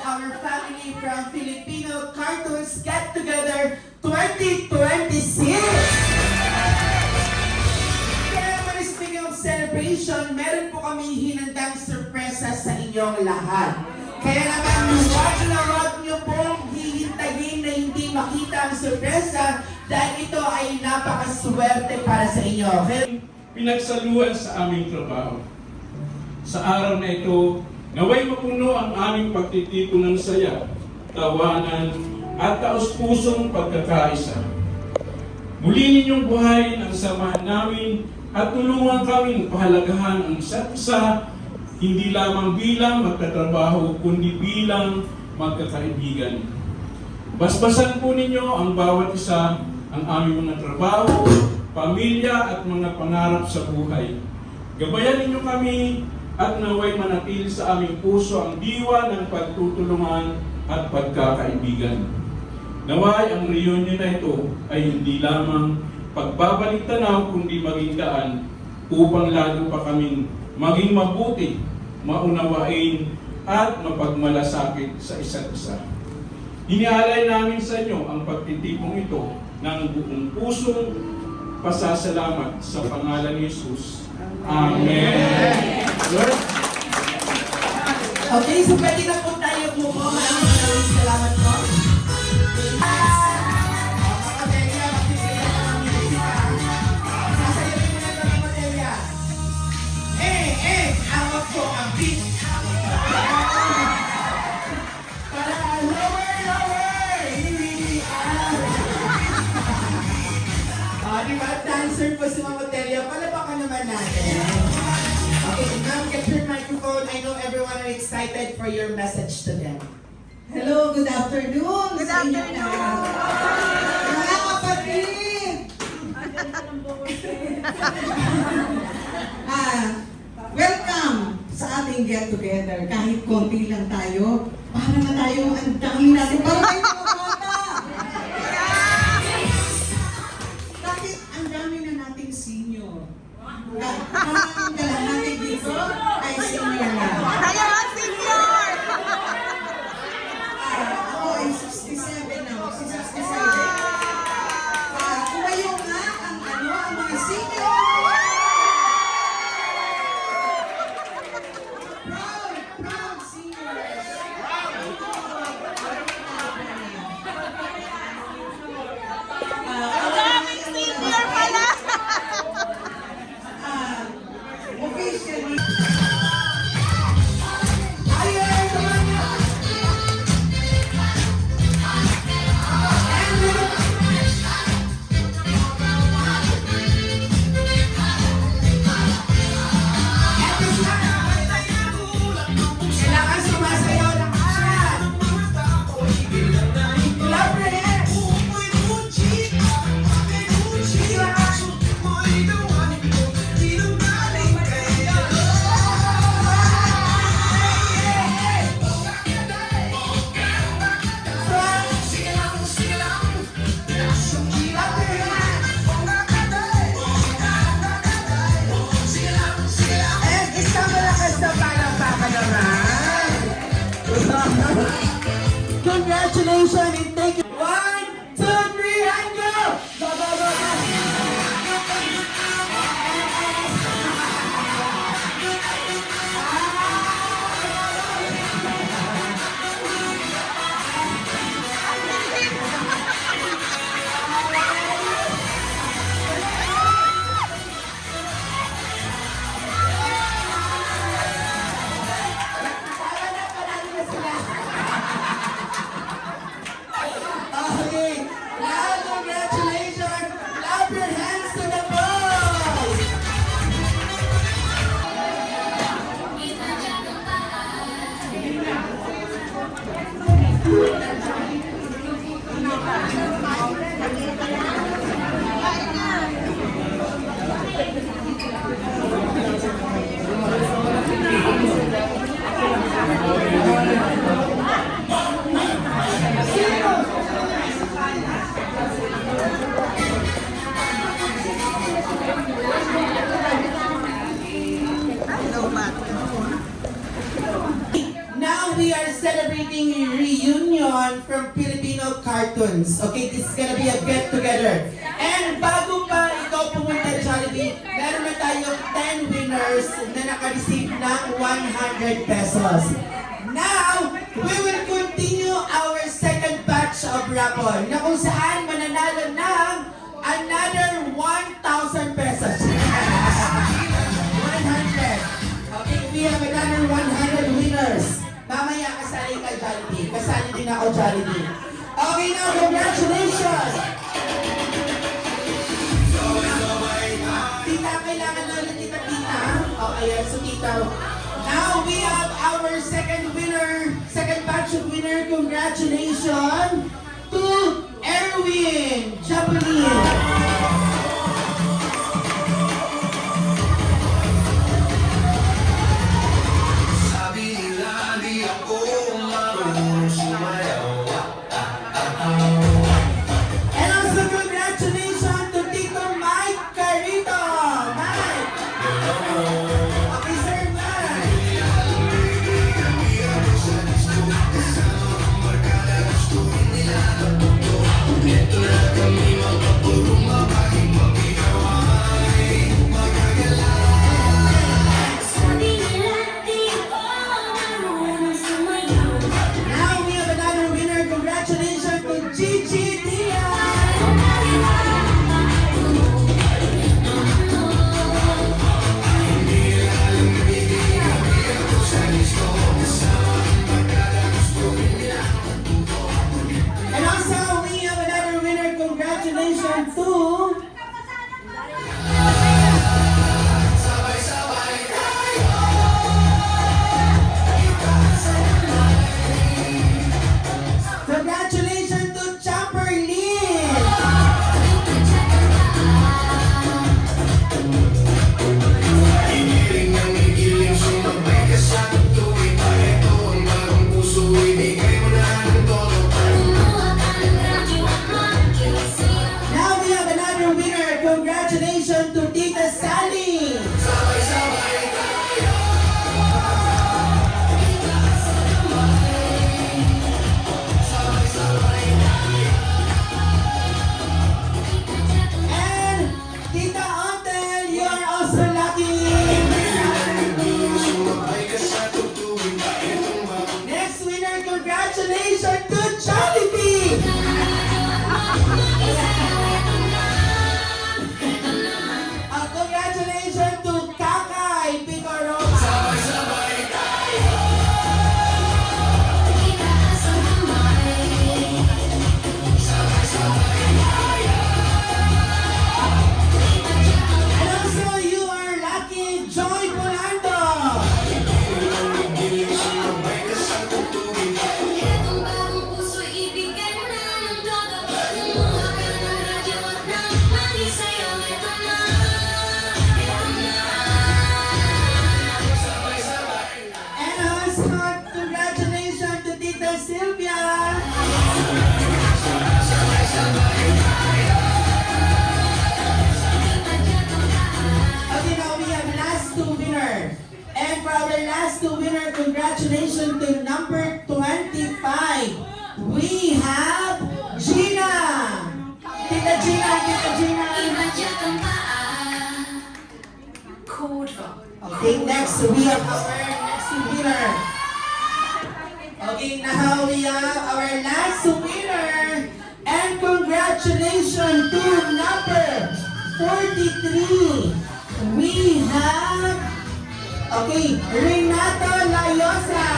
Our family from Filipino Cartoons Get Together 2026! Kaya naman, speaking of celebration, meron po kami hinandang sorpresa sa inyong lahat. Kaya naman, wag nyo pong hihintayin na hindi makita ang sorpresa dahil ito ay napakaswerte para sa inyo. Pinagsaluhan sa aming trabaho. Sa araw na ito, naway mapuno ang aming pagtitipon ng saya, tawanan, at taos-pusong pagkakaisa. Muli ninyong buhayin ang samahan namin at tulungan kaming pahalagahan ang isa't isa, hindi lamang bilang magtatrabaho, kundi bilang magkakaibigan. Basbasan po ninyo ang bawat isa, ang aming mga trabaho, pamilya at mga pangarap sa buhay. Gabayan ninyo kami at naway manatili sa aming puso ang diwa ng pagtutulungan at pagkakaibigan. Naway ang reunion na ito ay hindi lamang pagbabalik tanaw kundi maging daan upang lalo pa kaming maging mabuti, maunawain at mapagmalasakit sa isa't isa. Inialay namin sa inyo ang pagtitipong ito ng buong pusong pasasalamat sa pangalan ni Jesus. Amen. Lord. Okay, so pwede na po tayo po. Maraming salamat po. Awak po ang beat. Para lower. Here we are. Diba? Dancer po si Mama Telia. Palabakan naman natin. Okay, now get your microphone. I know everyone are excited for your message to them. Hello, good afternoon. Good afternoon. Mga kapatid. Welcome sa ating get together. Kahit konti lang tayo, para na tayo ang dami natin. Para tayo mga bata. Bakit ang dami na nating senior? Ang kalahati dito ay senior na. Tayo ang senior! Ako ay 67 na. 67. Tumayo nga ang mga senior. Proud seniors. Ang daming senior pala! Officially. congratulations and thank you. 1, 2, 3, and go! Go, go, go, go! Okay, now congratulations. Clap your hands to the boys. Now we are celebrating a reunion from Filipino cartoons. Okay, this is gonna be a get together. And bago pa ikaw pumunta Jollibee, meron na tayong 10 winners na naka-receive ng 100 pesos. Now, we will continue our second batch of raffle na kung saan mananalo ng another 1,000 pesos. 100. Okay, we have another 100 winners. Mamaya kasali ka Jollibee. Kasali din ako Jollibee. Okay now, congratulations! Tita, kailangan na ulit kita, tita. Okay, so tita. Now we have our second winner, second batch of winner. Congratulations to Erwin Japanese. And also congratulations to Tito Mike Carito. Mike! Okay, sir, Mike. Now we have another winner. Congratulations to Gigi Diaz. And also we have another winner. Congratulations to congratulations to Chopper Lee. Now we have another winner. Congratulations to Tita Sally. And Tita Otel, you are also lucky. Next winner, congratulations to Jollibee. Congratulations to Kakay Picoroa. And also you are lucky, Joy Polando. And also congratulations to Tita Sylvia. Okay, now we have last two winner. And for our last two winner, congratulations to number 25. Okay, next we have our next winner. Okay, now we have our last winner. And congratulations to number 43. We have, okay, Renato Layosa.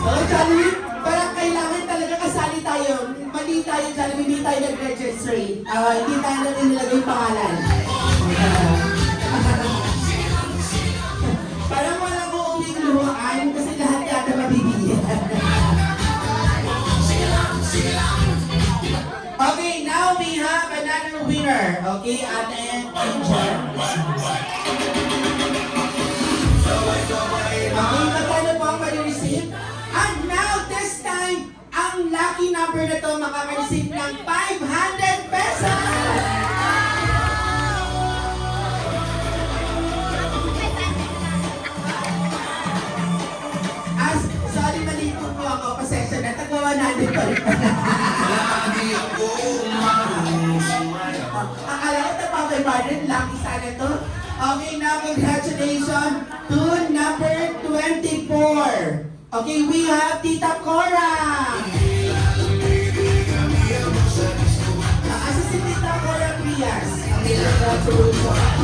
Oh, Jollibee, parang kailangan talaga kasali tayo. Mali tayo, Jollibee, hindi tayo nag-register. Hindi tayo na nilagay yung pangalan. Parang walang uuwing luhaan kasi lahat yata mabibigyan. Okay, now we have another winner. Okay, Ate Angel. Okay, magkano po ang marireceive? And now, this time, ang lucky number na to makaka-receive ng 500 pesos! Sorry, mali po ako. Pasensya na. Tagawa natin pa rin. Akala ko ito pa kay Barden. Lucky sana to. Okay, now congratulations to number 24. Okay, we have Tita Cora. Asa si Tita Cora Prias? Okay, congratulations.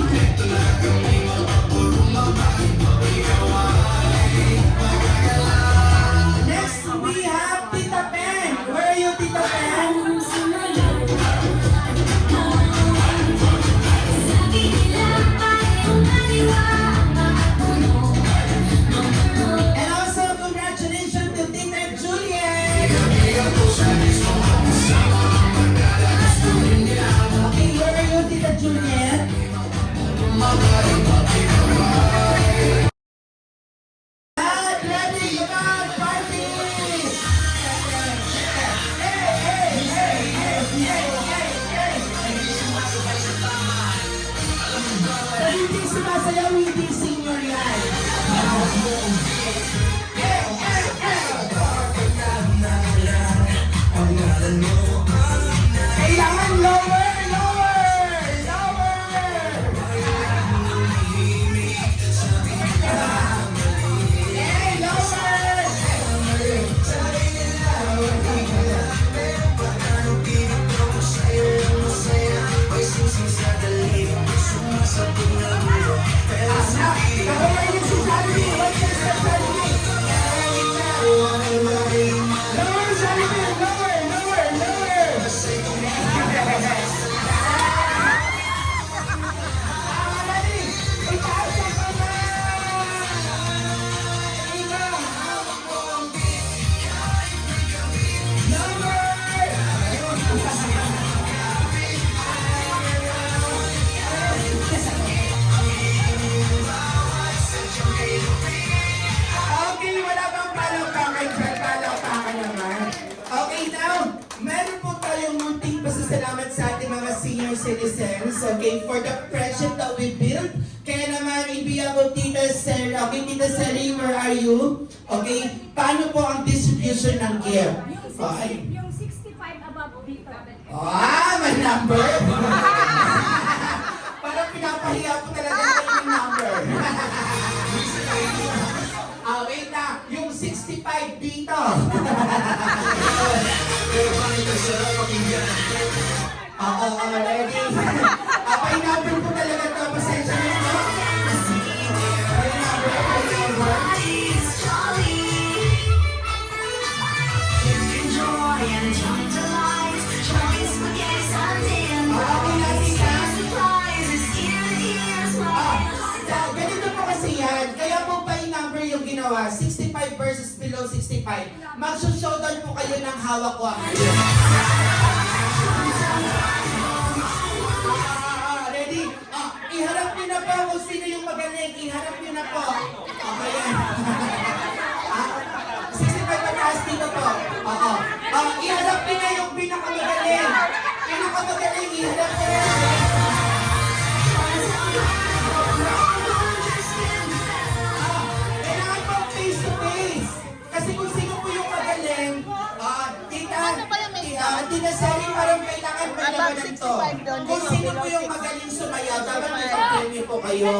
Next, we have Tita Pen. Where are you, Tita Pen? And also, congratulations to Tita Juliet. Okay, where are you, Tita Juliet? At ready, come on, party! Hey, hey, hey, hey, hey, hey, hey! Sa hindi sumasayaw, hindi senior yan. Hey, hey, hey! Kailangan lower, lower, lower! Hey, lower! Lower si Jollibee! What's your step, Jollibee? Lower, Jollibee! Lower, lower, lower! Dali! Itaas ang kamay! Ikaw! Okay, wala bang palakpakan dyan? Palakpakan naman. Okay, now, meron po tayong munting pasasalamat sa ating mga senior citizens, okay, for the friendship that we built. Kaya naman, ibigay ko Tita Sarah. Okay, Tita Sarah, where are you? Okay, paano po ang distribution ng gift? Okay. Yung 65 above dito. May number? Parang pinapahiya ko talaga yung number. Wait na, yung 65 dito. Ready? May number po talaga to. Pasensya na ito. May number po talaga. Ganito po kasi yan. Kaya po pa yung number yung ginawa. 65 versus below 65. Mag-showdown po kayo ng hawak ko. Ready? Iharap niyo na po kung sino yung magaling. Iharap niyo na po. Okay yan. 65 pataas dito po. Oo. Iharap niyo na yung pinakamagaling. Pinakamagaling, iharap niyo na. naman ito. 65 doon. Kung sino po yung magaling sumayaw, dapat may pag-premyo po kayo.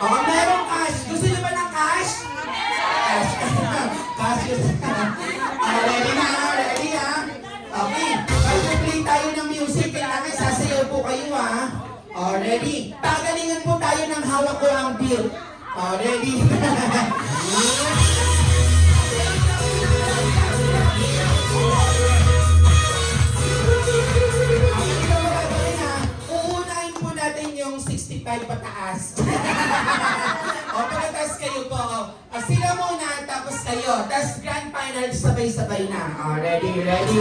Meron cash. Gusto niyo ba ng cash? Cash. Cash yun. Ready na, ready ha? Okay. Mag-play tayo ng music. Kailangan sasayaw po kayo ha. Ready? Pagalingan po tayo ng hawak ko ang beat. Ready? Uunahin po natin yung 65 pataas. Pagkatapos kayo po. Sila muna, tapos kayo. Tapos grand final, sabay-sabay na. Ready, ready.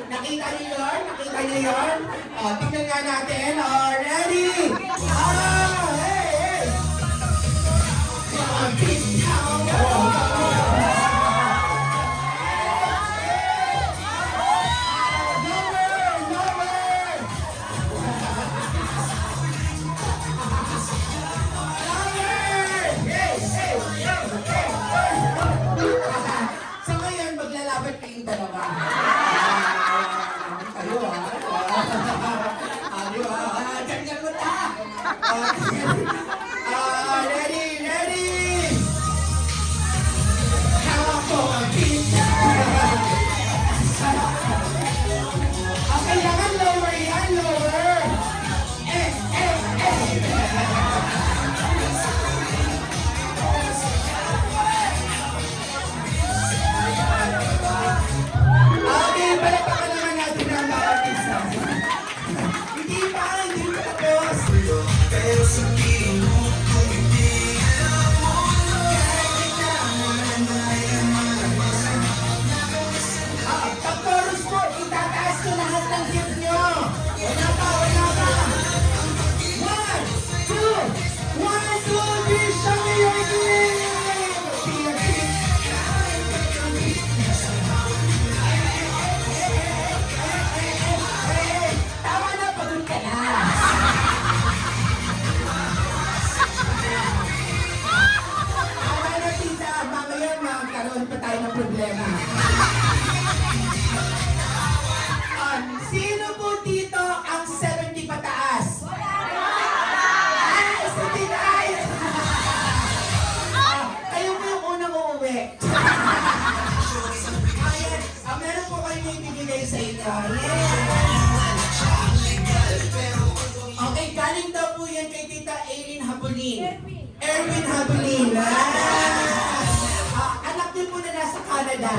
Nakita niyo yun? Nakita niyo yun? Tingnan nga natin. Ready? Hey, hey! So ngayon, maglalaban kayong dalawa. Kayo di ba? Ganyan mo na. Ready, ready. Hawak ko ang pizza. Kailangan lower yan, lower. Okay, palakpakan naman natin ang bawat isa. Hindi pa tapos. Pag-chorus po, itataas ko lahat ng hit nyo. Wala pa, wala pa. 1, 2, 1, 2, 3, show me your game. Tama na, pagod ka na. Tama na, tita. Mamaya magkaroon pa tayo ng problema. Sino po dito ang 70 pataas? Ay, 79! Kayo po yung unang uuwi. Ayan, meron po kayo may bibigay sa inyo. Okay, galing daw po yan kay Tita Aileen Habulin. Erwin Habulin. Anak niyo po na nasa Canada.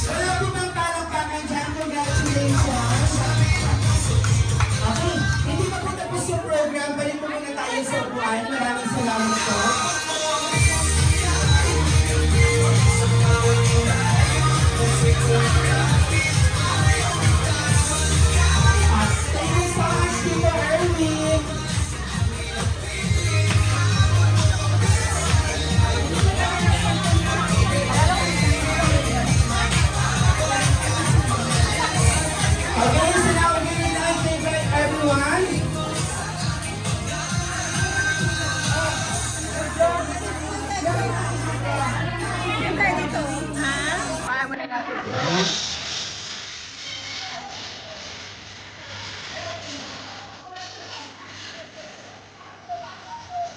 Wala po bang palakpakan dyan? Congratulations. Okay, hindi pa po tapos yung program. Balik po muna tayo sa upuan. Maraming salamat po. Thank you so much, Tito Erwin. Okay, so now we're going to invite everyone. Yung tayo dito. Ha? Kaya mo na natin.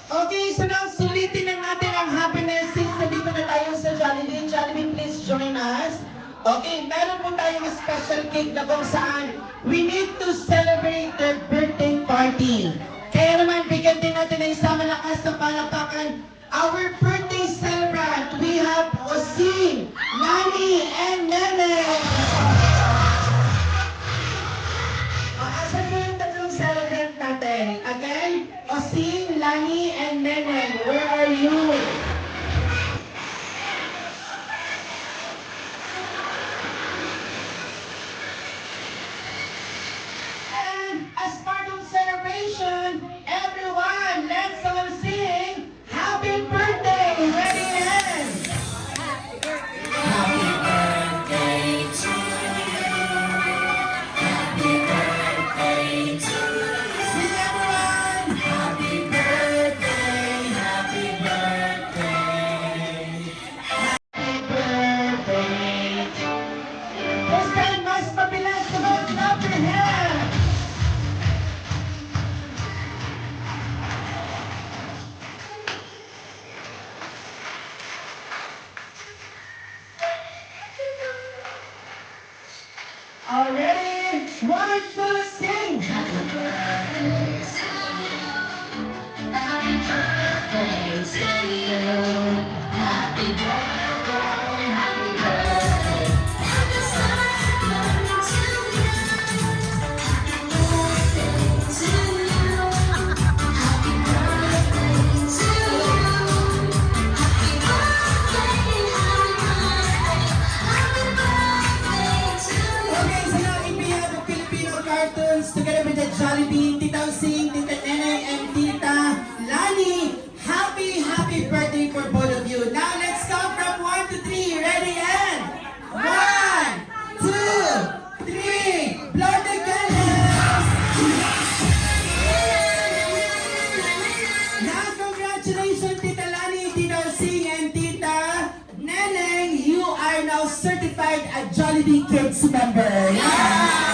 Okay, so now sulitin na natin ang happiness since nandito na tayo sa Jollibee. Jollibee, please join us. Okay, meron po tayong special cake na kung saan we need to celebrate their birthday party. Kaya naman, bigyan din natin ng isang malakas na palakpakan. Our birthday celebrant, we have Osing, Nani, and Nene. Asan mo yung tatlong celebrant One, two, sing! Okay, so now if we have the Filipino cartoons together with the Jollibee, Tita Sing, Tita Neneng, and Tita Lani. Happy birthday for both of you. Now let's count from 1 to 3. Ready and 1, 2, 3. Blow the candles. Now congratulations, Tita Lani, Tita Sing, and Tita Neneng. You are now certified a Jollibee Kids member. Yeah!